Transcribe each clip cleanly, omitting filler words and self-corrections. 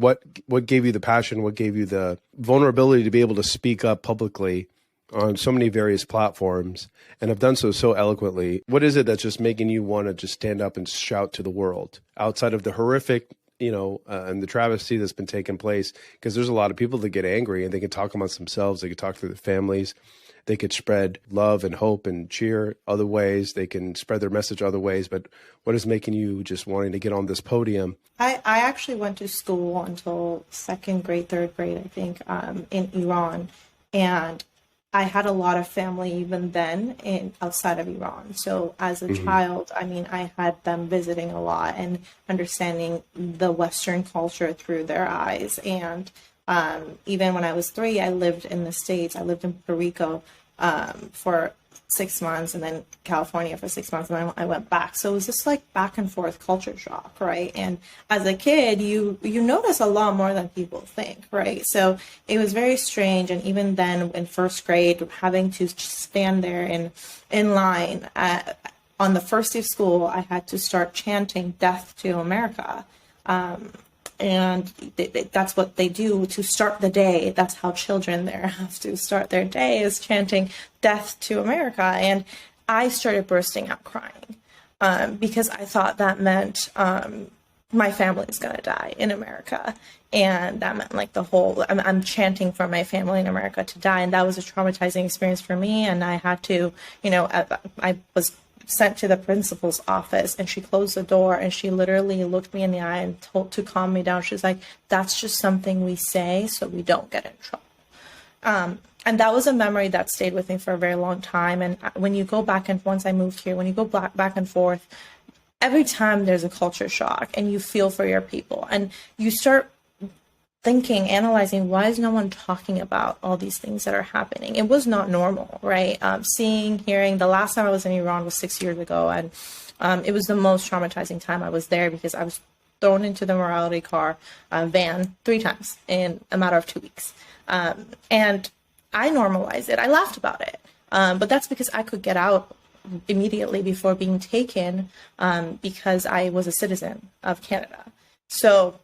what gave you the passion? What gave you the vulnerability to be able to speak up publicly on so many various platforms and have done so eloquently? What is it that's just making you want to just stand up and shout to the world outside of the horrific, and the travesty that's been taking place? Because there's a lot of people that get angry and they can talk amongst themselves. They can talk to their families. They could spread love and hope and cheer other ways. They can spread their message other ways. But what is making you just wanting to get on this podium? I actually went to school until second grade, third grade, I think, in Iran. And I had a lot of family even then outside of Iran. So as a child, I mean, I had them visiting a lot and understanding the Western culture through their eyes. And even when I was 3, I lived in the States. I lived in Puerto Rico for 6 months, and then California for 6 months, and then I went back. So it was just like back and forth culture shock, right? And as a kid, you notice a lot more than people think, right? So it was very strange. And even then, in first grade, having to stand there in line on the first day of school, I had to start chanting "Death to America." And that's what they do to start the day. That's how children there have to start their day, is chanting "Death to America." And I started bursting out crying because I thought that meant my family is going to die in America. And that meant like I'm chanting for my family in America to die. And that was a traumatizing experience for me. And I had to, I was sent to the principal's office, and she closed the door and she literally looked me in the eye and told to calm me down. She's like, "That's just something we say so we don't get in trouble." And that was a memory that stayed with me for a very long time. And when you go back, and once I moved here, when you go back and forth, every time there's a culture shock and you feel for your people, and you start thinking, analyzing, why is no one talking about all these things that are happening? It was not normal, right? Hearing, the last time I was in Iran was 6 years ago, and it was the most traumatizing time I was there, because I was thrown into the morality car van 3 times in a matter of 2 weeks. And I normalized it. I laughed about it. But that's because I could get out immediately before being taken, because I was a citizen of Canada. So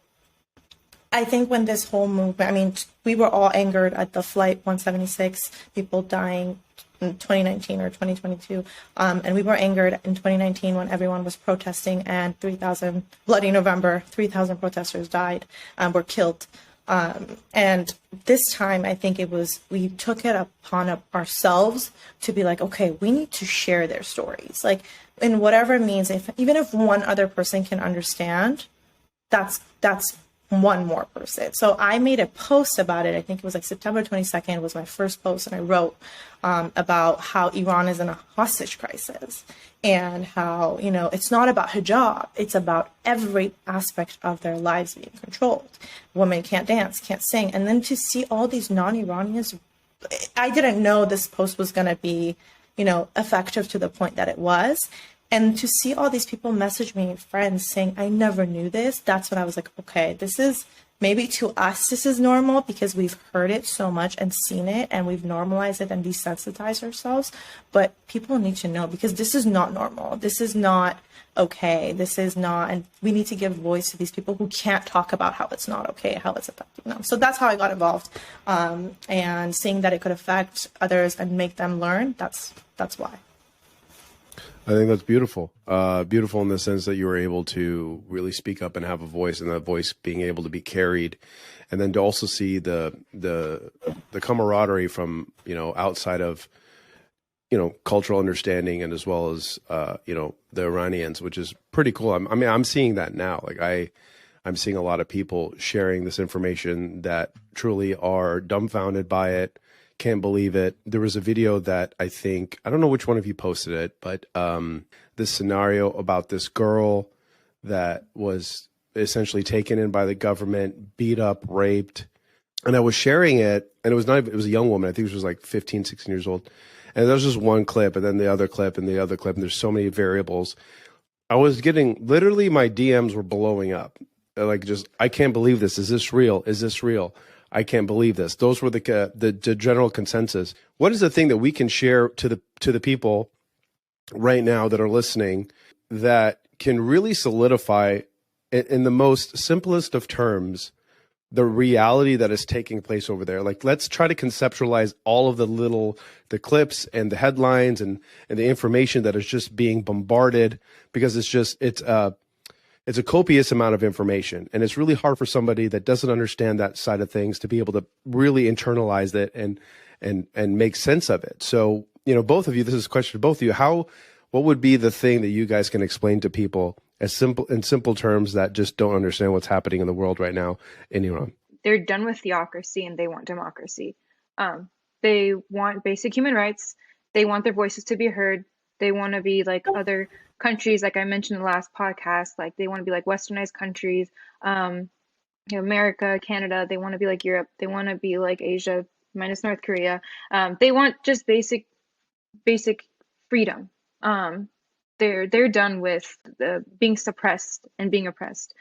I think when this whole movement, I mean, we were all angered at the Flight 176, people dying in 2019 or 2022. And we were angered in 2019 when everyone was protesting, and 3,000, Bloody November, 3,000 protesters died, were killed. And this time, I think we took it upon ourselves to be like, okay, we need to share their stories. Like, in whatever means, even if one other person can understand, that's one more person. So I made a post about it. I think it was like September 22nd was my first post. And I wrote about how Iran is in a hostage crisis, and how, it's not about hijab. It's about every aspect of their lives being controlled. Women can't dance, can't sing. And then to see all these non-Iranians, I didn't know this post was going to be, effective to the point that it was. And to see all these people message me, friends, saying, "I never knew this," that's when I was like, okay, this is, maybe to us, this is normal because we've heard it so much and seen it, and we've normalized it and desensitized ourselves. But people need to know, because this is not normal. This is not okay. This is not, and we need to give voice to these people who can't talk about how it's not okay, how it's affecting them. So that's how I got involved. And seeing that it could affect others and make them learn, that's why. I think that's beautiful. Beautiful in the sense that you were able to really speak up and have a voice, and that voice being able to be carried, and then to also see the camaraderie from, outside of, cultural understanding, and as well as, the Iranians, which is pretty cool. I'm seeing that now. Like I'm seeing a lot of people sharing this information that truly are dumbfounded by it. Can't believe it. There was a video that I don't know which one of you posted it, but this scenario about this girl that was essentially taken in by the government, beat up, raped. And I was sharing it, and it was a young woman. I think she was like 15, 16 years old. And there was just one clip, and then the other clip, and the other clip, and there's so many variables. I was getting, literally my DMs were blowing up. Like, just, I can't believe this. Is this real? Is this real? I can't believe this. Those were the general consensus. What is the thing that we can share to the people right now that are listening that can really solidify in the most simplest of terms the reality that is taking place over there. Like, let's try to conceptualize all of the clips and the headlines and the information that is just being bombarded, because it's a copious amount of information, and it's really hard for somebody that doesn't understand that side of things to be able to really internalize it and make sense of it. So, both of you, this is a question to both of you. What would be the thing that you guys can explain to people in simple terms that just don't understand what's happening in the world right now in Iran? They're done with theocracy and they want democracy. They want basic human rights. They want their voices to be heard. They want to be like other countries, like I mentioned in the last podcast. Like they want to be like westernized countries, America, Canada. They want to be like Europe. They want to be like Asia minus North Korea. They want just basic freedom. They're done with being suppressed and being oppressed.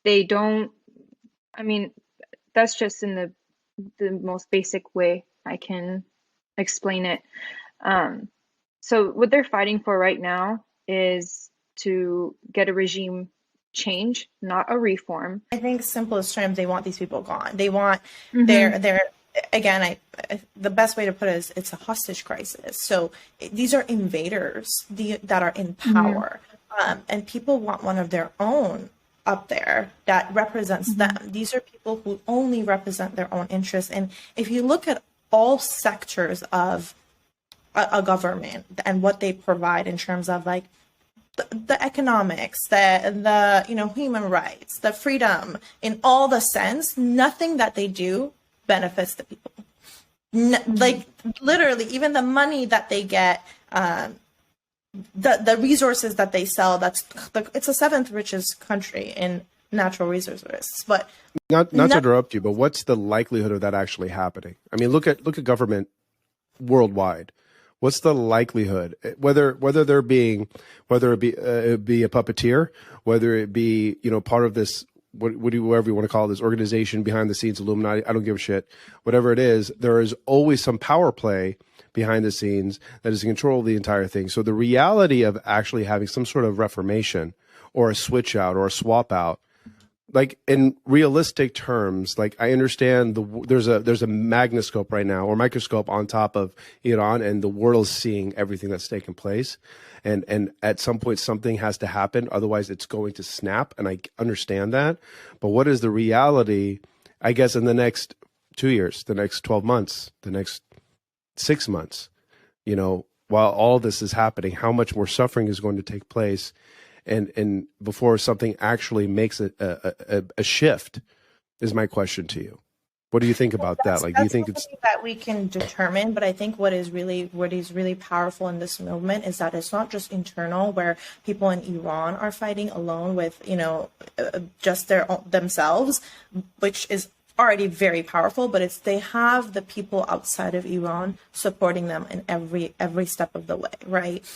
They don't. I mean, that's just in the most basic way I can explain it. So what they're fighting for right now is to get a regime change, not a reform. I think simplest terms, they want these people gone. They want Mm-hmm. their again, the best way to put it is it's a hostage crisis. So these are invaders that are in power, and people want one of their own up there that represents them. These are people who only represent their own interests. And if you look at all sectors of a government and what they provide in terms of like the economics, the human rights, the freedom, in all the sense, nothing that they do benefits the people. Like literally, even the money that they get, the resources that they sell. It's the seventh richest country in natural resources. But Not to interrupt you, but what's the likelihood of that actually happening? I mean, look at government worldwide. What's the likelihood, whether it be a puppeteer, whether it be part of this whatever you want to call it, this organization behind the scenes, Illuminati, I don't give a shit, whatever it is, there is always some power play behind the scenes that is in control of the entire thing. So the reality of actually having some sort of reformation or a switch out or a swap out, like in realistic terms, like I understand there's a magnoscope right now or microscope on top of Iran, and the world is seeing everything that's taking place. And at some point something has to happen, otherwise it's going to snap. And I understand that. But what is the reality, I guess, in the next 2 years, the next 12 months, the next 6 months, while all this is happening, how much more suffering is going to take place? And before something actually makes a shift, is my question to you. What do you think about that? Like, do you think it's that we can determine? But I think what is really powerful in this movement is that it's not just internal, where people in Iran are fighting alone with just themselves, which is already very powerful, but they have the people outside of Iran supporting them in every step of the way, right?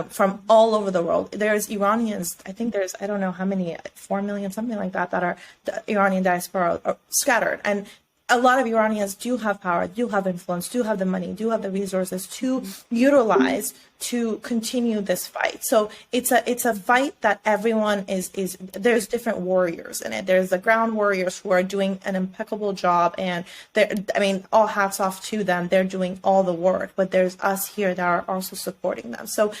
From all over the world. There's Iranians, I think I don't know how many, 4 million, something like that are the Iranian diaspora are scattered. And a lot of Iranians do have power, do have influence, do have the money, do have the resources to utilize to continue this fight. So it's a fight that everyone is there's different warriors in it. There's the ground warriors who are doing an impeccable job, and all hats off to them. They're doing all the work, but there's us here that are also supporting them. So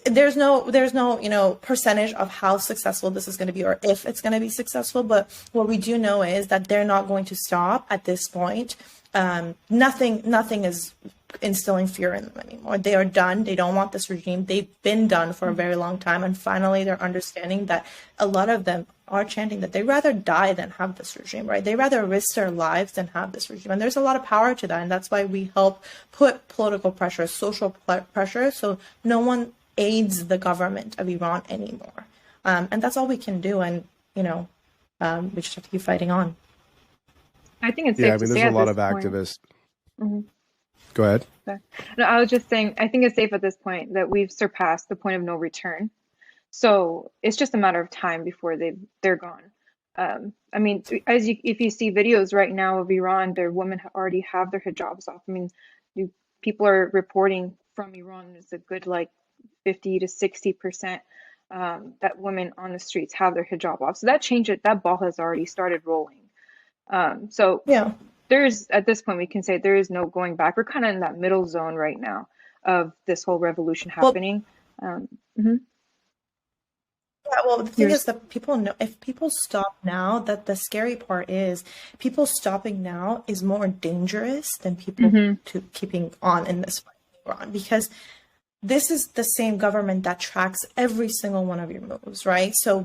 there's no percentage of how successful this is going to be or if it's going to be successful. But what we do know is that they're not going to stop at this point. Nothing is instilling fear in them anymore. They are done. They don't want this regime. They've been done for a very long time. And finally, they're understanding that a lot of them are chanting that they'd rather die than have this regime, right? They'd rather risk their lives than have this regime. And there's a lot of power to that. And that's why we help put political pressure, social pressure, so no one aids the government of Iran anymore. And that's all we can do. And, we just have to keep fighting on. I think it's safe to say there's a lot of point. activists. Mm-hmm. Go ahead. No, I was just saying, I think it's safe at this point that we've surpassed the point of no return. So it's just a matter of time before they're gone. If you see videos right now of Iran, their women already have their hijabs off. People are reporting from Iran, it's a good 50 to 60% that women on the streets have their hijab off. So that ball has already started rolling. So Yeah. there's, at this point, we can say there is no going back. We're kind of in that middle zone right now of this whole revolution Well, happening. Um, mhm. yeah, well, the thing You're, is that people know if people stop now, that the scary part is people stopping now is more dangerous than people mhm. to keeping on in this fight we're on, because this is the same government that tracks every single one of your moves, right? So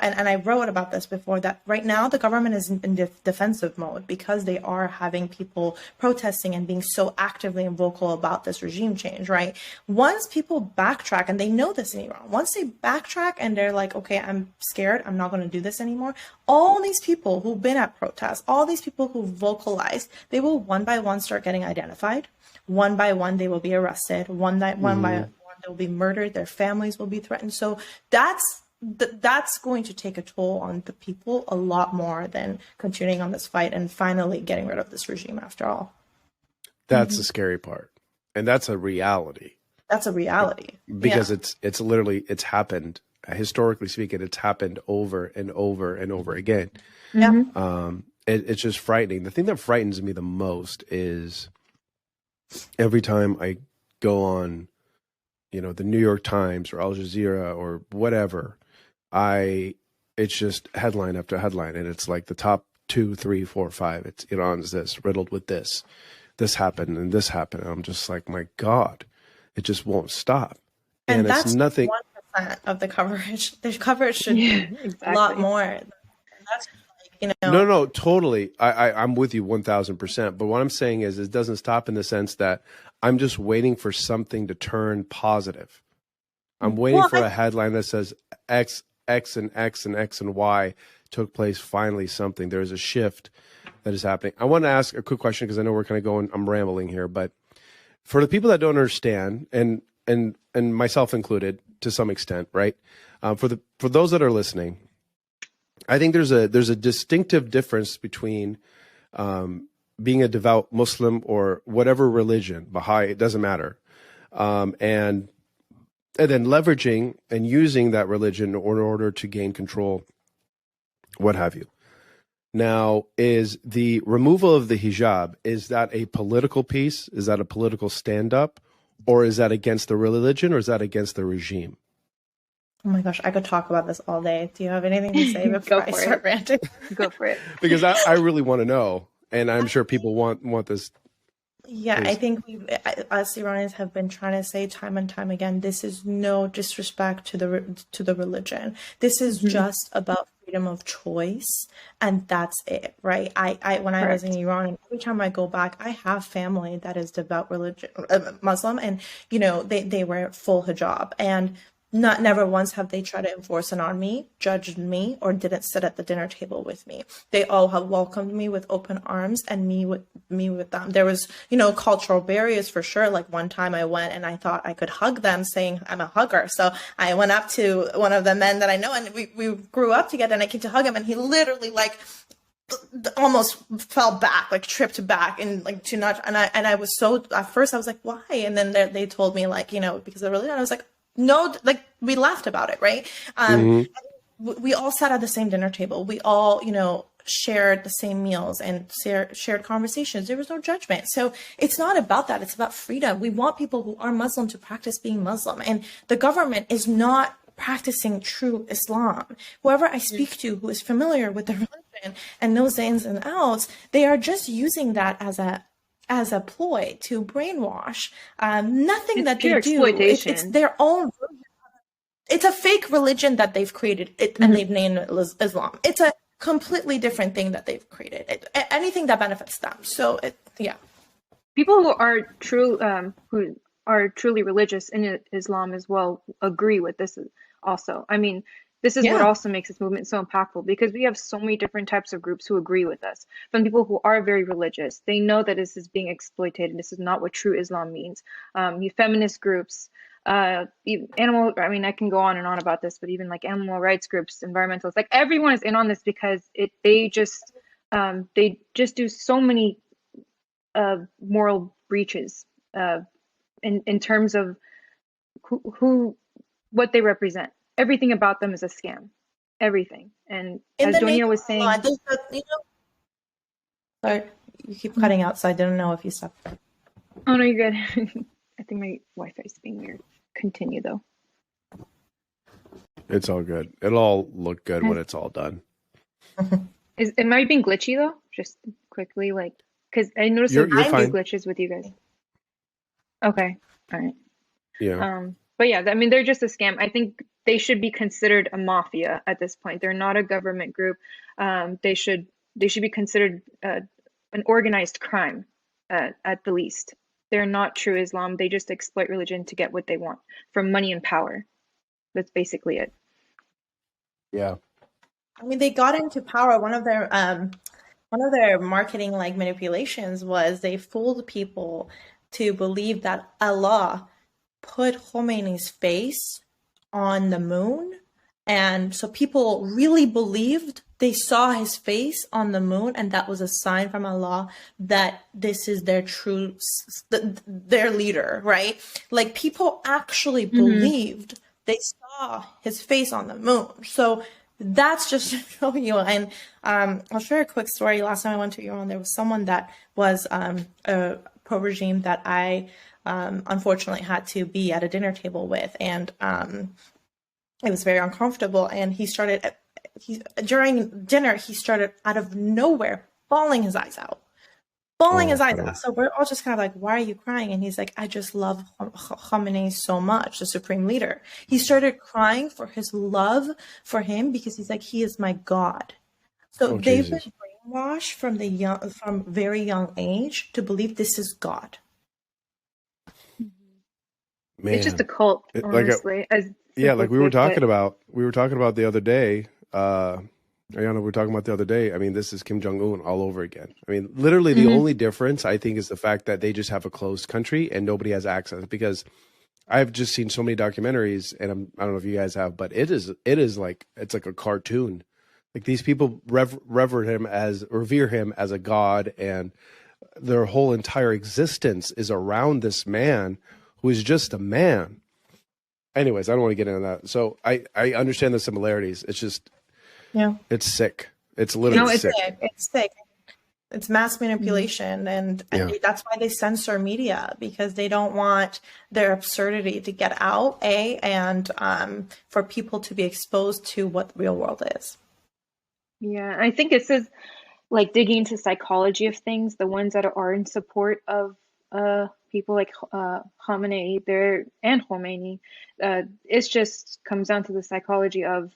and I wrote about this before, that right now the government is in defensive mode because they are having people protesting and being so actively and vocal about this regime change, right? Once people backtrack, and they know this in Iran, once they backtrack and they're like, okay, I'm scared, I'm not going to do this anymore. All these people who've been at protests, all these people who vocalized, they will one by one start getting identified. One by one, they will be arrested. One by one, they will be murdered. Their families will be threatened. So that's going to take a toll on the people a lot more than continuing on this fight and finally getting rid of this regime after all. That's the scary part. And that's a reality That's a reality. because Yeah. it's literally, it's happened. Historically speaking, it's happened over and over and over again. Yeah. It's just frightening. The thing that frightens me the most is every time I go on, the New York Times or Al Jazeera or whatever, it's just headline after headline, and it's like the top 2, 3, 4, 5. It's Iran's this, riddled with this happened and this happened. And I'm just like, my God, it just won't stop. And And it's that's nothing. 1% of the coverage. The coverage should Yeah, be a lot exactly. more. And that's No, totally. I'm with you 1000%. But what I'm saying is, it doesn't stop in the sense that I'm just waiting for something to turn positive. I'm waiting well, for a headline that says X, X, and X, and X, and Y took place. Finally, something. There's a shift that is happening. I want to ask a quick question because I know we're kind of going, I'm rambling here, but for the people that don't understand, and myself included to some extent, right? For those that are listening, I think there's a distinctive difference between being a devout Muslim or whatever religion, Baha'i, it doesn't matter, and then leveraging and using that religion in order to gain control, what have you. Now, is the removal of the hijab, is that a political piece? Is that a political stand-up? Or is that against the religion, or is that against the regime? oh my gosh, I could talk about this all day. Do you have anything to say Go before I for start it. ranting? Go for it. Because I really want to know, and I'm sure people want this. Yeah, I Please. think us Iranians have been trying to say time and time again, this is no disrespect to the religion. This is Mhm. just about freedom of choice, and that's it, right? I when I was in Correct. Iran, and every time I go back, I have family that is devout religion Muslim, and they wear full hijab, and not never once have they tried to enforce it on me, judged me, or didn't sit at the dinner table with me. They all have welcomed me with open arms, and me with them. There was, cultural barriers for sure. Like one time I went and I thought I could hug them, saying I'm a hugger. So I went up to one of the men that I know, and we grew up together, and I came to hug him, and he literally like almost fell back, like tripped back, and like too much. And I was so, at first I was like, why? And then they told me, like, because of religion. I was like, no, like we laughed about it, right? Mm-hmm. We all sat at the same dinner table. We all, shared the same meals and shared conversations. There was no judgment. So it's not about that. It's about freedom. We want people who are Muslim to practice being Muslim. And the government is not practicing true Islam. Whoever I speak to who is familiar with the religion and knows the ins and outs, they are just using that as a ploy to brainwash. Nothing It's that they pure do, it's exploitation. their own. It's a fake religion that they've created, and Mhm. they've named it Islam. It's a completely different thing that they've created. Anything that benefits them. So yeah. People who are truly religious in Islam as well agree with this also. I mean, this is what Yeah. also makes this movement so impactful because we have so many different types of groups who agree with us. From people who are very religious, they know that this is being exploited and this is not what true Islam means. You feminist groups, even animal, I mean, I can go on and on about this, but even like animal rights groups, environmentalists, like everyone is in on this because they just do so many moral breaches in terms of who what they represent. Everything about them is a scam. Everything. And In as the name Donia was of Allah, saying, Sorry, you keep cutting out, so I didn't know if you stopped. Oh no, you're good. I think my Wi-Fi is being weird. Continue though. It's all good. It'll all look good when it's all done. Is am I being glitchy though? Just quickly, like, because I noticed You're a few fine. glitches with you guys. Okay, all right. Yeah. But yeah, I mean, they're just a scam. I think they should be considered a mafia at this point. They're not a government group. They should be considered an organized crime at the least. They're not true Islam. They just exploit religion to get what they want from money and power. That's basically it. Yeah. I mean, they got into power. One of their marketing like manipulations was they fooled people to believe that Allah put Khomeini's face on the moon. And so people really believed they saw his face on the moon, and that was a sign from Allah that this is their true, their leader, right? Like people actually Mm-hmm. believed they saw his face on the moon. So that's just to show you. And I'll share a quick story. Last time I went to Iran, there was someone that was a pro regime that I unfortunately had to be at a dinner table with, and it was very uncomfortable. And during dinner, he started out of nowhere bawling his eyes out. Bawling his Oh, eyes honey. out. So we're all just kind of like, why are you crying? And he's like, I just love Khamenei so much, the supreme leader. He started crying for his love for him because he's like, he is my God. So Oh, they've been Jesus. brainwashed from very young age to believe this is God. It's just a Man. cult, Like, honestly, as yeah, like simplistic, but we were talking about the other day. Ayana, we were talking about the other day. I mean, this is Kim Jong Un all over again. I mean, literally the Mhm. only difference I think is the fact that they just have a closed country and nobody has access. Because I've just seen so many documentaries, and I don't know if you guys have, but it is like it's like a cartoon. Like these people revere him as a god, and their whole entire existence is around this man who is just a man. Anyways, I don't want to get into that. So I understand the similarities. It's just Yeah. it's sick. It's no, literally It's it's sick. sick. It's sick. It's mass mhm. manipulation, and Yeah. that's why they censor media because they don't want their absurdity to get out, and for people to be exposed to what the real world is. Yeah, I think it says like digging into psychology of things, the ones that are in support of people like Khamenei there and Khomeini, it's just comes down to the psychology of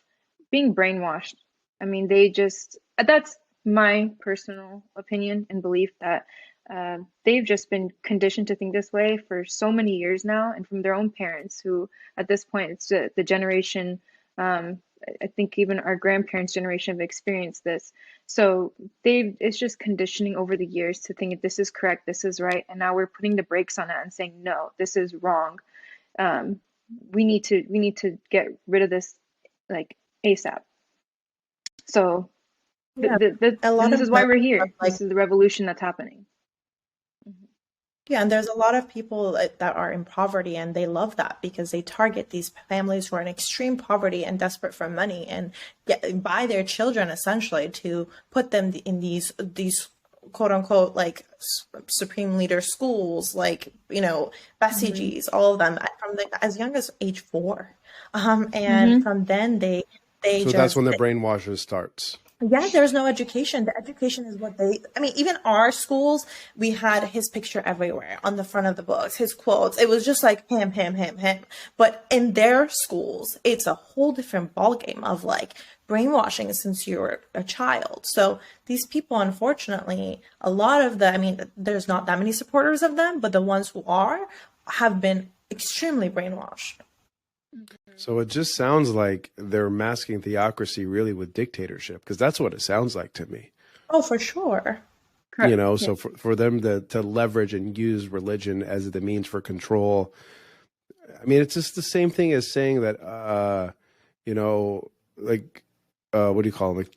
being brainwashed. I mean, they just that's my personal opinion and belief that they've just been conditioned to think this way for so many years now, and from their own parents, who at this point it's the generation. I think even our grandparents' generation have experienced this. So it's just conditioning over the years to think this is correct, this is right, and now we're putting the brakes on it and saying no, this is wrong. Um, we need to get rid of this like ASAP. So Yeah, a and lot this of is why them we're are here. like, This is the revolution that's happening. yeah, and there's a lot of people that are in poverty, and they love that because they target these families who are in extreme poverty and desperate for money, and buy their children essentially to put them in these quote unquote like supreme leader schools, like Mm-hmm. Basijis, all of them from as young as age 4, and Mm-hmm. from then they So that's just when the brainwashing starts. yeah, there's no education. The education is what I mean, even our schools, we had his picture everywhere on the front of the books, his quotes. It was just like him, him, him, him. But in their schools, it's a whole different ballgame of like brainwashing since you were a child. So these people, unfortunately, a lot of I mean, there's not that many supporters of them, but the ones who are have been extremely brainwashed. So it just sounds like they're masking theocracy really with dictatorship, because that's what it sounds like to me. Oh, for sure. You Correct. know, Yeah. so for them to leverage and use religion as the means for control. I mean, it's just the same thing as saying that, like, what do you call them? Like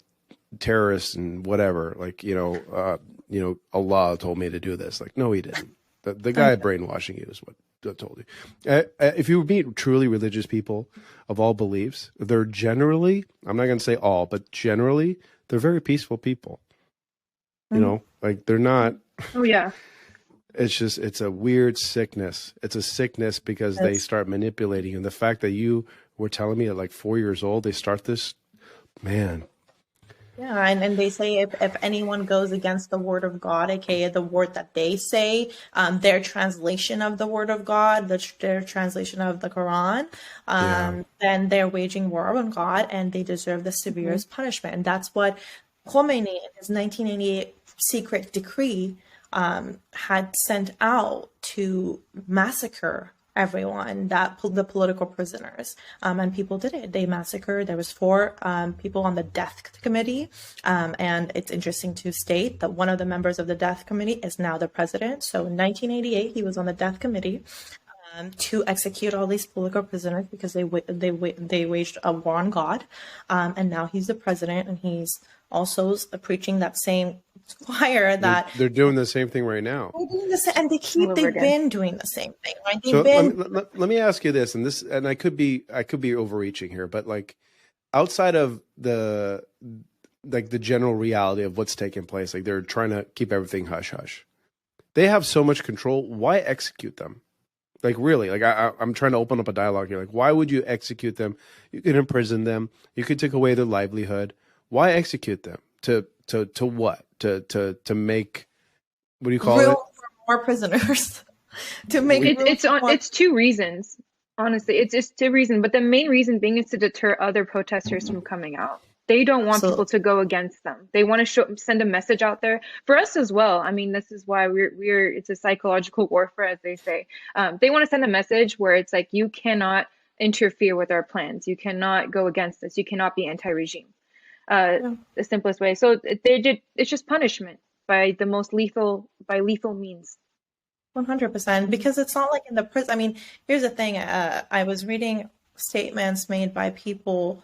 terrorists and whatever. Like, Allah told me to do this. Like, no, he didn't. The guy brainwashing you is what told you. If you meet truly religious people of all beliefs, they're generally, I'm not going to say all, but generally, they're very peaceful people. You know, like they're not. Oh yeah. It's a weird sickness. It's a sickness because they start manipulating. And the fact that you were telling me at like 4 years old, they start this, man. Yeah, and they say if anyone goes against the word of God, aka the word that they say, their translation of the word of God, their translation of the Quran, Yeah. then they're waging war on God and they deserve the severest punishment. And that's what Khomeini in his 1988 secret decree had sent out to massacre everyone, that the political prisoners, and people did it. They massacred. There was 4 people on the death committee, and it's interesting to state that one of the members of the death committee is now the president. So in 1988, he was on the death committee to execute all these political prisoners because they waged a war on God, and now he's the president, and he's also preaching that same choir that They're doing the same thing right now. they're doing the same, and they've been doing the same thing, right? So They've let me ask you this, and I could be overreaching here, but like outside of the general reality of what's taking place, like they're trying to keep everything hush hush. They have so much control. Why execute them? Like really, like I'm trying to open up a dialogue here. Like, why would you execute them? You could imprison them. You could take away their livelihood. Why execute them? To what? To make, what do you call it? more prisoners to make It's 2 reasons. Honestly, it's just 2 reasons, but the main reason being is to deter other protesters from coming out. They don't want people to go against them. They want to send a message out there for us as well. I mean, this is why it's a psychological warfare, as they say. They want to send a message where it's like, you cannot interfere with our plans. You cannot go against us. You cannot be anti-regime. The simplest way. So it's just punishment by the most lethal means. 100%, because it's not like in the prison. I mean, here's the thing. I was reading statements made by people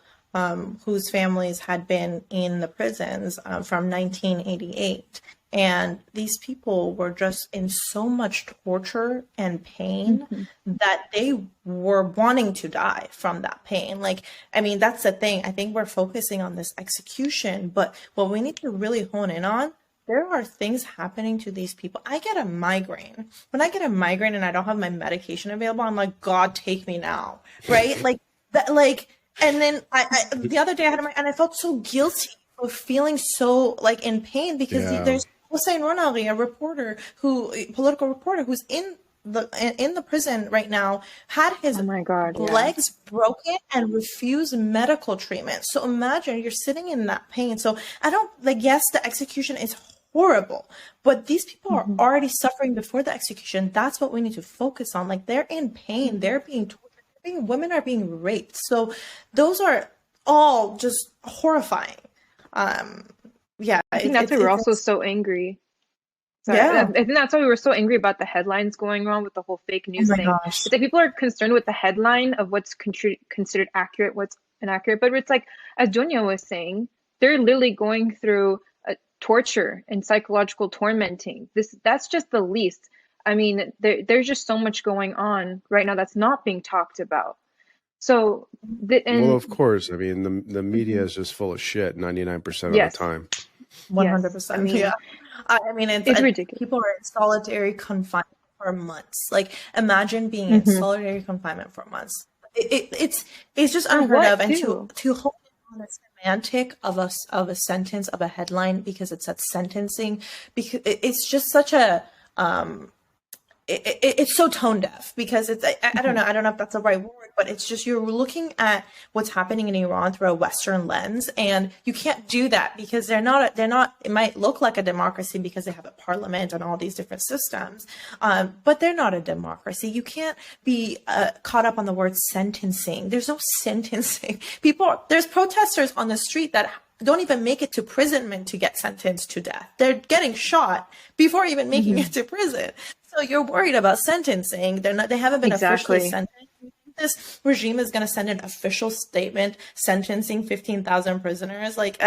whose families had been in the prisons from 1988. And these people were just in so much torture and pain that they were wanting to die from that pain. Like, I mean, that's the thing. I think we're focusing on this execution, but what we need to really hone in on, there are things happening to these people. I get a migraine. When I get a migraine and I don't have my medication available, I'm like, God, take me now, right? Like that, like, and then I the other day I had a migraine and I felt so guilty for feeling so like in pain because there's Hossein Ronaldi, political reporter who's in the prison right now, had his legs broken and refused medical treatment. So imagine you're sitting in that pain. So I don't yes, the execution is horrible, but these people are already suffering before the execution. That's what we need to focus on. Like, they're in pain, they're being tortured, women are being raped. So those are all just horrifying. I think that's why we're also so angry. Sorry, I think that's why we were so angry about the headlines going on with the whole fake news thing. It's like people are concerned with the headline of what's considered accurate, what's inaccurate. But it's like, as Junya was saying, they're literally going through torture and psychological tormenting. That's just the least. I mean, there's just so much going on right now that's not being talked about. So, well, of course. I mean, the media is just full of shit 99% of the time. 100%. I mean, I mean, it's ridiculous. People are in solitary confinement for months. Like, imagine being in solitary confinement for months. It's just unheard of. And to hold on the semantic of a sentence, of a headline, because it said sentencing, because it's just such a it's so tone deaf, because it's I don't know if that's the right word, but it's just, you're looking at what's happening in Iran through a Western lens, and you can't do that because they're not it might look like a democracy because they have a parliament and all these different systems, but they're not a democracy. You can't be caught up on the word sentencing. There's no sentencing. There's protesters on the street that don't even make it to imprisonment to get sentenced to death. They're getting shot before even making it to prison. So you're worried about sentencing. They haven't been officially sentenced. This regime is going to send an official statement sentencing 15,000 prisoners. Like,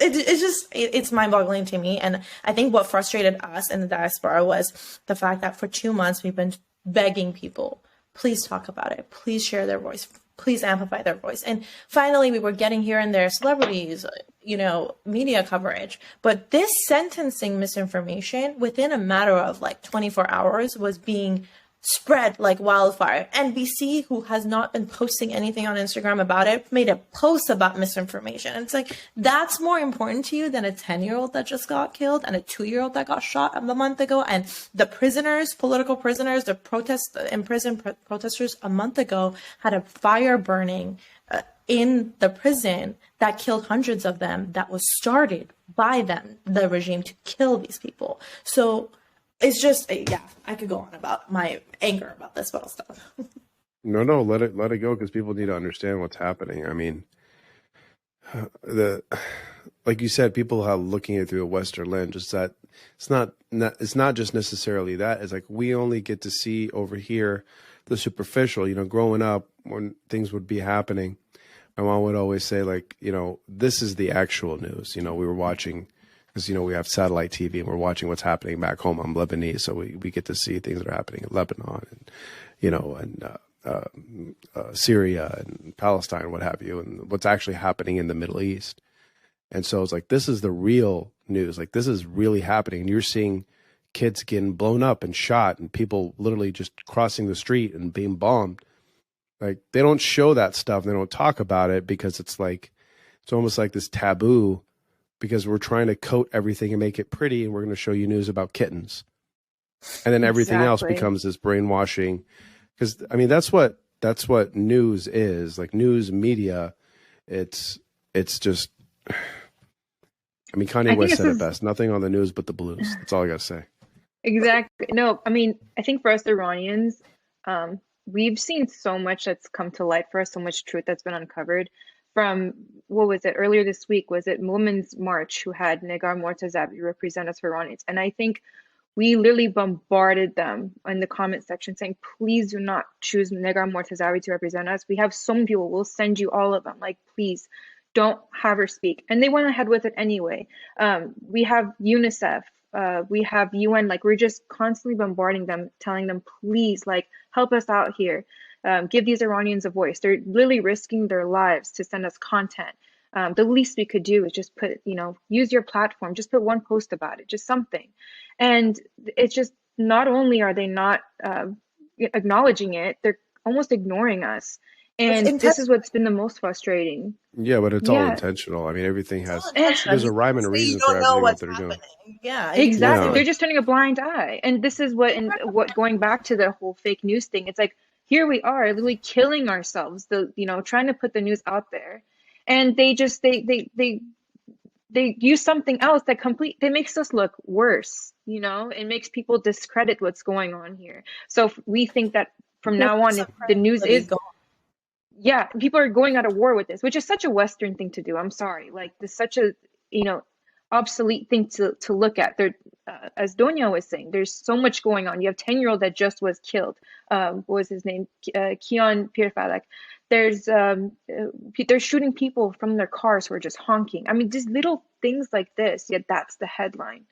it's mind-boggling to me. And I think what frustrated us in the diaspora was the fact that for 2 months we've been begging people, please talk about it, please share their voice, please amplify their voice. And finally we were getting here and there celebrities, media coverage. But this sentencing misinformation within a matter of like 24 hours was being spread like wildfire. NBC, who has not been posting anything on Instagram about it, made a post about misinformation. And it's like, that's more important to you than a 10-year-old that just got killed and a 2-year-old that got shot a month ago. And the prisoners, political prisoners, the protesters a month ago had a fire burning in the prison that killed hundreds of them, that was started by them, the regime, to kill these people. So it's just, I could go on about my anger about this whole stuff. No, let it go, because people need to understand what's happening. I mean, like you said, people are looking at it through a Western lens. Just that it's not just necessarily that. It's like we only get to see over here the superficial. Growing up, when things would be happening, my mom would always say, like, this is the actual news. We were watching, because, we have satellite TV and we're watching what's happening back home. I'm Lebanese, so we get to see things that are happening in Lebanon and, Syria and Palestine, what have you, and what's actually happening in the Middle East. And so it's like, this is the real news. Like, this is really happening. And you're seeing kids getting blown up and shot and people literally just crossing the street and being bombed. Like, they don't show that stuff. They don't talk about it because it's almost like this taboo, because we're trying to coat everything and make it pretty, and we're going to show you news about kittens. And then everything else becomes this brainwashing. Because, I mean, that's what news is. Like, news media, it's just, I mean, Kanye West said it best. Nothing on the news but the blues. That's all I got to say. Exactly. No, I mean, I think for us Iranians, we've seen so much that's come to light for us, so much truth that's been uncovered. From, what was it, earlier this week, was it Women's March, who had Negar Mortazavi represent us for Iranians. And I think we literally bombarded them in the comment section saying, please do not choose Negar Mortazavi to represent us. We have so many people, we'll send you all of them. Like, please don't have her speak. And they went ahead with it anyway. We have UNICEF, we have UN, like, we're just constantly bombarding them, telling them, please, like, help us out here. Give these Iranians a voice. They're literally risking their lives to send us content. The least we could do is just put, use your platform, just put one post about it, just something. And it's just, not only are they not acknowledging it, they're almost ignoring us. And this is what's been the most frustrating. Yeah, but it's all intentional. I mean, everything there's a rhyme and reason for everything what they're doing. Yeah, exactly. Yeah. They're just turning a blind eye. And this is what going back to the whole fake news thing, it's like, here we are literally killing ourselves, trying to put the news out there. And they just, they use something else that makes us look worse, it makes people discredit what's going on here. So we think that from now on, if the news is gone. Yeah, people are going out of war with this, which is such a Western thing to do. I'm sorry. Like, this is such a, obsolete thing to look at. There, as Donya was saying, there's so much going on. You have 10-year-old that just was killed. What was his name? Kian Pirfalak. There's they're shooting people from their cars who are just honking. I mean, just little things like this, yet that's the headline.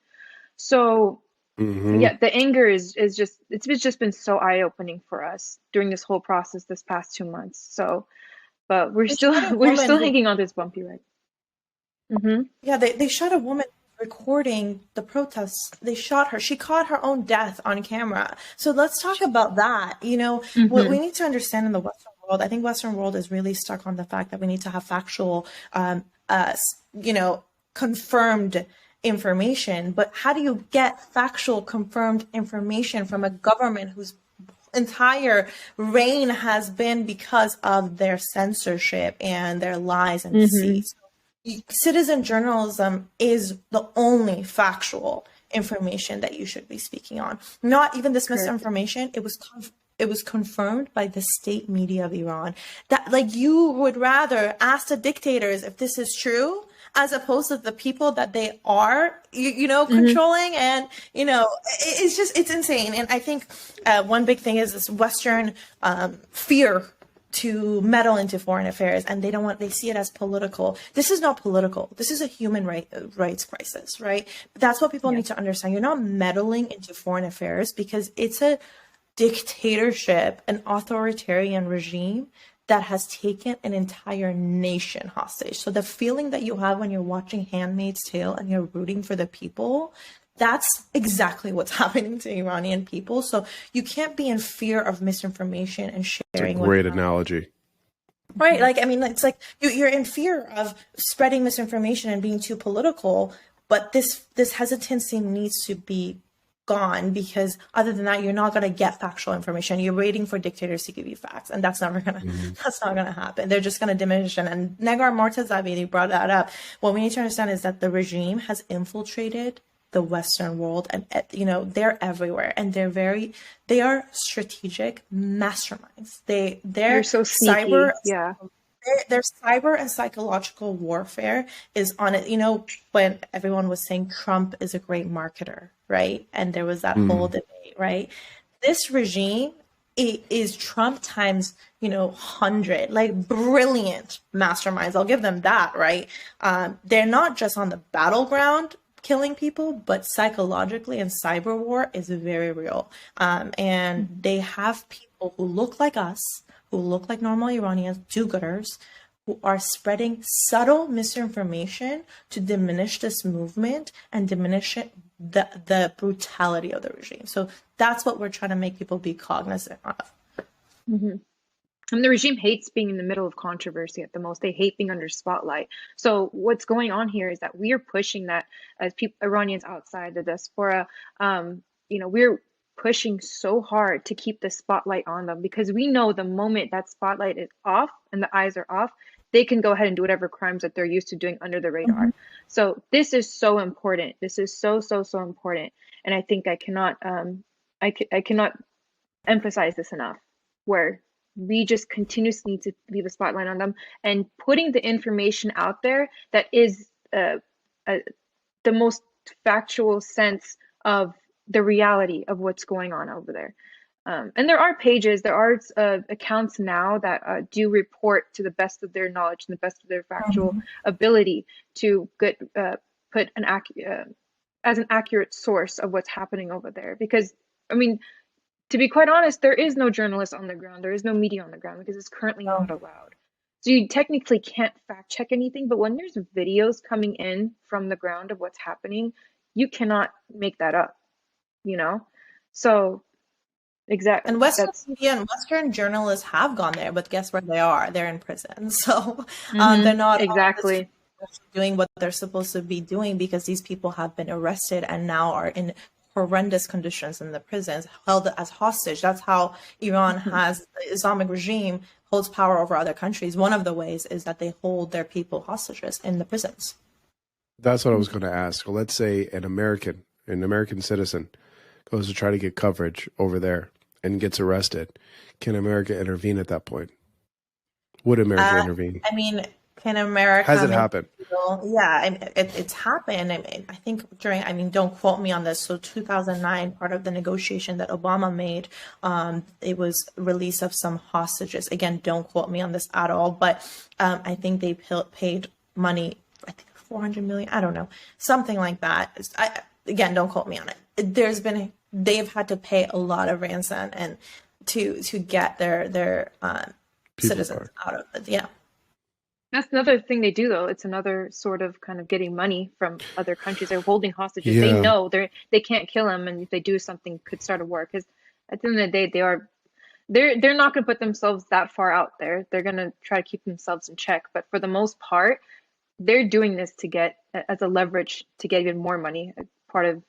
So yeah, the anger is just, it's just been so eye-opening for us during this whole process this past 2 months. So, but we're still hanging on this bumpy ride. Yeah, they shot a woman recording the protests. They shot her. She caught her own death on camera. So let's talk about that. What we need to understand in the Western world, I think Western world is really stuck on the fact that we need to have factual, confirmed information. But how do you get factual, confirmed information from a government whose entire reign has been because of their censorship and their lies and deceit? Citizen journalism is the only factual information that you should be speaking on. Not even this misinformation. It was confirmed by the state media of Iran. That, like, you would rather ask the dictators if this is true, as opposed to the people that they are, controlling. And, it's insane. And I think one big thing is this Western fear to meddle into foreign affairs, and they see it as political. This is not political. This is a human rights crisis, right? That's what people need to understand. You're not meddling into foreign affairs because it's a dictatorship, an authoritarian regime that has taken an entire nation hostage. So the feeling that you have when you're watching Handmaid's Tale and you're rooting for the people, that's exactly what's happening to Iranian people. So you can't be in fear of misinformation and It's a sharing great analogy. Right. Like, I mean, it's like you're in fear of spreading misinformation and being too political, but this hesitancy needs to be gone, because other than that, you're not going to get factual information. You're waiting for dictators to give you facts, and that's never gonna that's not gonna happen. They're just gonna diminish it. And Negar Mortazavi brought that up. What we need to understand is that the regime has infiltrated the Western world, and they're everywhere, and they are strategic masterminds. They're so sneaky. cyber Yeah. their cyber and psychological warfare is on it. When everyone was saying Trump is a great marketer, right? And there was that whole debate, right? This regime is Trump times 100, like brilliant masterminds. I'll give them that, right? They're not just on the battleground killing people, but psychologically and cyber war is very real. And they have people who look like us, who look like normal Iranians, do-gooders, who are spreading subtle misinformation to diminish this movement and diminish the brutality of the regime. So that's what we're trying to make people be cognizant of. Mm-hmm. And the regime hates being in the middle of controversy at the most. They hate being under spotlight. So what's going on here is that we are pushing that as Iranians outside the diaspora, we're pushing so hard to keep the spotlight on them, because we know the moment that spotlight is off and the eyes are off, they can go ahead and do whatever crimes that they're used to doing under the radar. Mm-hmm. So this is so important. This is so important. And I think I cannot emphasize this enough, where we just continuously need to leave a spotlight on them and putting the information out there that is the most factual sense of the reality of what's going on over there. And there are pages, there are accounts now that do report to the best of their knowledge and the best of their factual ability to put as an accurate source of what's happening over there. Because, I mean, to be quite honest, there is no journalist on the ground. There is no media on the ground because it's currently not allowed. So you technically can't fact check anything, but when there's videos coming in from the ground of what's happening, you cannot make that up, So exactly. And Western media and Western journalists have gone there, but guess where they are? They're in prison. So they're not exactly doing what they're supposed to be doing, because these people have been arrested and now are in horrendous conditions in the prisons, held as hostage. That's how Iran has, the Islamic regime holds power over other countries. One of the ways is that they hold their people hostages in the prisons. That's what I was going to ask. Well, let's say an American citizen goes to try to get coverage over there and gets arrested. Can America intervene at that point? Would America intervene? I mean, can America? Has it happened? Yeah, it's happened. I think don't quote me on this. So 2009, part of the negotiation that Obama made, it was release of some hostages. Again, don't quote me on this at all, but I think they paid money, I think 400 million, I don't know, something like that. Again, don't quote me on it. They've had to pay a lot of ransom and to get their citizens out of it. Yeah. That's another thing they do, though. It's another sort of kind of getting money from other countries. They're holding hostages. Yeah. They know they can't kill them, and if they do, something could start a war. Because at the end of the day, they're not going to put themselves that far out there. They're going to try to keep themselves in check. But for the most part, they're doing this to get as a leverage to get even more money. Part of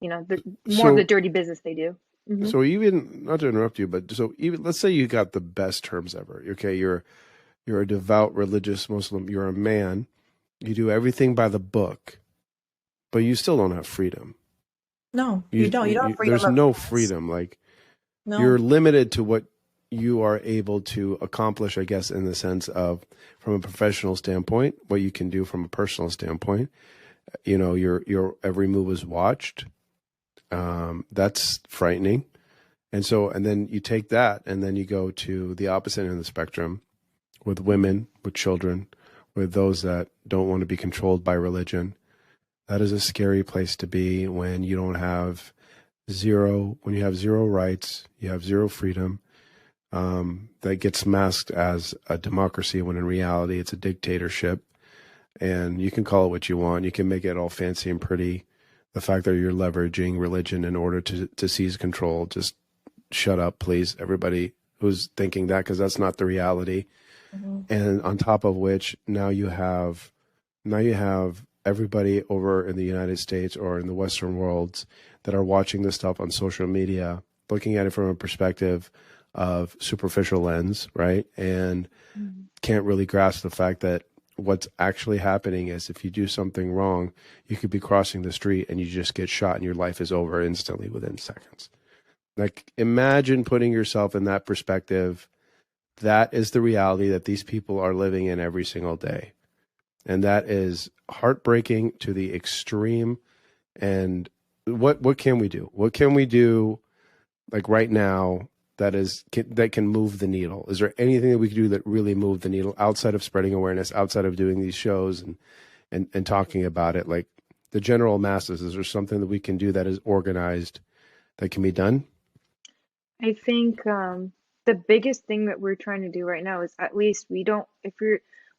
of the dirty business they do. Mm-hmm. So even, not to interrupt you, but so even let's say you got the best terms ever. Okay, you're a devout religious Muslim. You're a man. You do everything by the book, but you still don't have freedom. No, you don't. You don't have freedom. There's no freedom. Like, you're limited to what you are able to accomplish, I guess, in the sense of, from a professional standpoint, what you can do from a personal standpoint. Your every move is watched. That's frightening. And then you take that and then you go to the opposite end of the spectrum, with women, with children, with those that don't want to be controlled by religion. That is a scary place to be when you have zero rights, you have zero freedom. that gets masked as a democracy when in reality it's a dictatorship. And you can call it what you want. You can make it all fancy and pretty. The fact that you're leveraging religion in order to seize control, just shut up, please, everybody who's thinking that, because that's not the reality. And on top of which, now you have everybody over in the United States or in the Western worlds that are watching this stuff on social media, looking at it from a perspective of superficial lens, right? And can't really grasp the fact that what's actually happening is if you do something wrong, you could be crossing the street and you just get shot and your life is over instantly within seconds. Like, imagine putting yourself in that perspective. That is the reality that these people are living in every single day. And that is heartbreaking to the extreme. And what can we do? What can we do, like right now, that can move the needle? Is there anything that we can do that really move the needle outside of spreading awareness, outside of doing these shows and talking about it? Like the general masses, is there something that we can do that is organized that can be done? I think the biggest thing that we're trying to do right now is at least we don't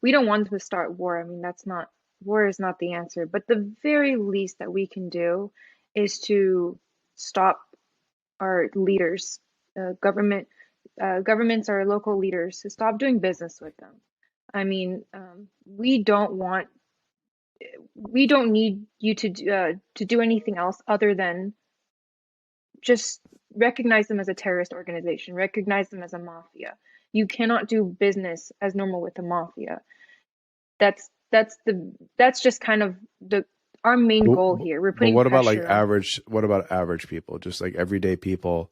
want to start war. I mean, war is not the answer, but the very least that we can do is to stop our leaders, governments, our local leaders, to stop doing business with them. I mean, we don't need you to do anything else other than just recognize them as a terrorist organization, recognize them as a mafia. You cannot do business as normal with the mafia. That's just kind of our main goal here. We're putting But what about like pressure on. what about average people, just like everyday people?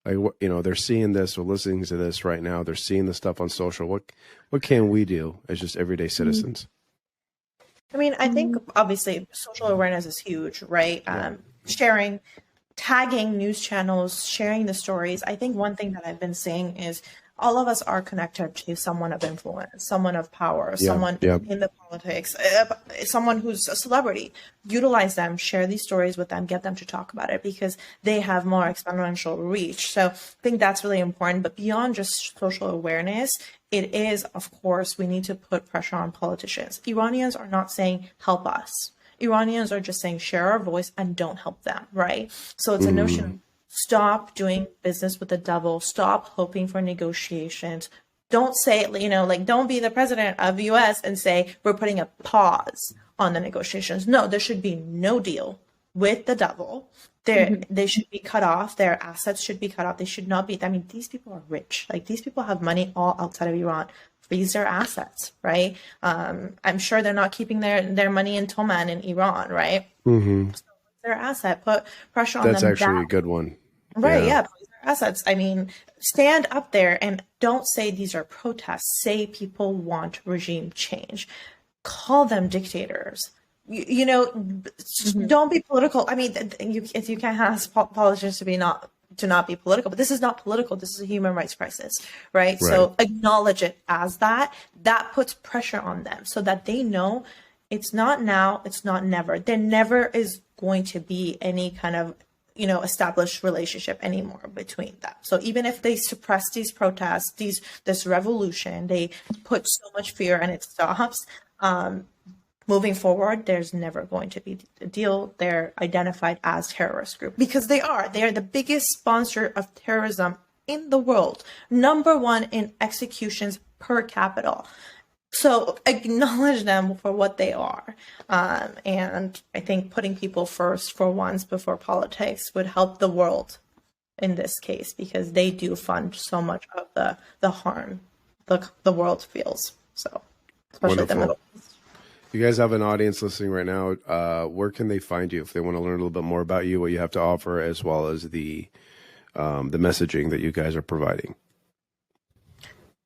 Like, they're seeing this or listening to this right now. They're seeing the stuff on social. What can we do as just everyday citizens? I mean, I think obviously social awareness is huge, right? Sharing, tagging news channels, sharing the stories. I think one thing that I've been saying is all of us are connected to someone of influence, someone of power, someone in the politics, someone who's a celebrity. Utilize them, share these stories with them, get them to talk about it because they have more exponential reach. So I think that's really important. But beyond just social awareness, it is, of course, we need to put pressure on politicians. Iranians are not saying help us. Iranians are just saying share our voice and don't help them, right? So it's a notion of stop doing business with the devil. Stop hoping for negotiations. Don't say, don't be the president of the US and say, we're putting a pause on the negotiations. No, there should be no deal with the devil. They should be cut off. Their assets should be cut off. They should not be. I mean, these people are rich. Like, these people have money all outside of Iran. Freeze their assets, right? I'm sure they're not keeping their money in Toman in Iran, right? So their asset, put pressure on them. That's actually a good one. Right, yeah, freeze their assets. I mean, stand up there and don't say these are protests. Say people want regime change. Call them dictators. Don't be political. I mean, you can't ask politicians to not be political, but this is not political. This is a human rights crisis, right? So acknowledge it as that. That puts pressure on them so that they know it's not now, it's not never. There never is going to be any kind of established relationship anymore between them. So even if they suppress these protests, this revolution, they put so much fear and it stops. Moving forward, there's never going to be a deal. They're identified as terrorist group because they are. They are the biggest sponsor of terrorism in the world. Number one in executions per capita. So acknowledge them for what they are. And I think putting people first for once before politics would help the world in this case because they do fund so much of the harm the world feels. So especially Wonderful. the Middle East. You guys have an audience listening right now. Where can they find you if they want to learn a little bit more about you, what you have to offer, as well as the messaging that you guys are providing?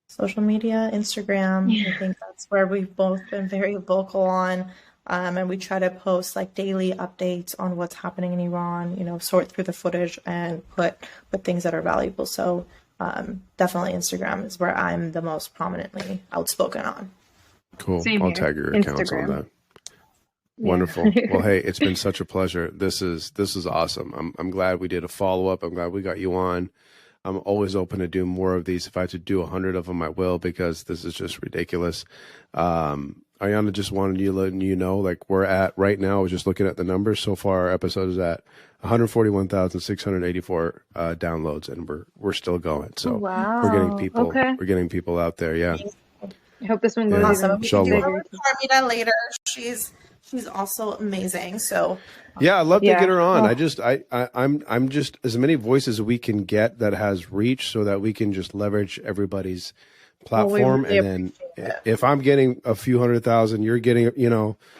Social media, Instagram. I think that's where we've both been very vocal on. And we try to post like daily updates on what's happening in Iran, sort through the footage and put things that are valuable. So definitely Instagram is where I'm the most prominently outspoken on. Cool. Same I'll here. tag your accounts on Instagram. that. Wonderful. Well, hey, it's been such a pleasure. This is awesome. I'm glad we did a follow-up. I'm glad we got you on. I'm always open to do more of these. If I have to do 100 of them, I will, because this is just ridiculous. Ayana, just wanted you letting you know, like, we're at right now, I was just looking at the numbers so far. Our episode is at 141,684 downloads, and we're still going. So we're getting Wow. people. Okay. We're getting people out there. Yeah. I hope this one goes Yeah. Awesome. even We can do Inshallah. more with Carmina later. She's also amazing. So Yeah, I'd love to Yeah. get her on. Oh. I'm just as many voices as we can get that has reach, so that we can just leverage everybody's platform. really And then if I'm getting a few 100,000, you're getting,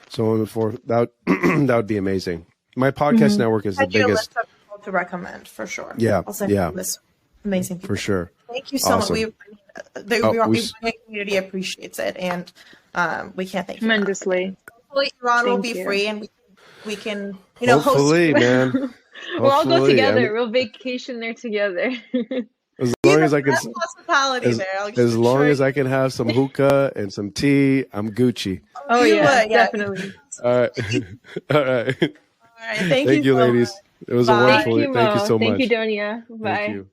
so on and forth. That that would be amazing. My podcast network is the send you a biggest, list of people to recommend for sure. Yeah, I'll send you yeah. a list of amazing people. for sure. Thank you so Awesome. much. The Oh, we Iranian community appreciates it, and we can't thank you enough. Tremendously. Hopefully, Iran will Thank be you. free, and we can, Hopefully, host. man. We'll all go Hopefully. together. We'll vacation there together. As long as I can, hospitality there. as long as I can have some hookah and some tea, I'm Gucci. Oh You yeah, would, yeah. definitely. All right, all right. All right, thank Thank you, so ladies. much. It was a Bye. wonderful. Thank you, Mo. Thank you so much. Thank you, Donia. Bye. Thank you.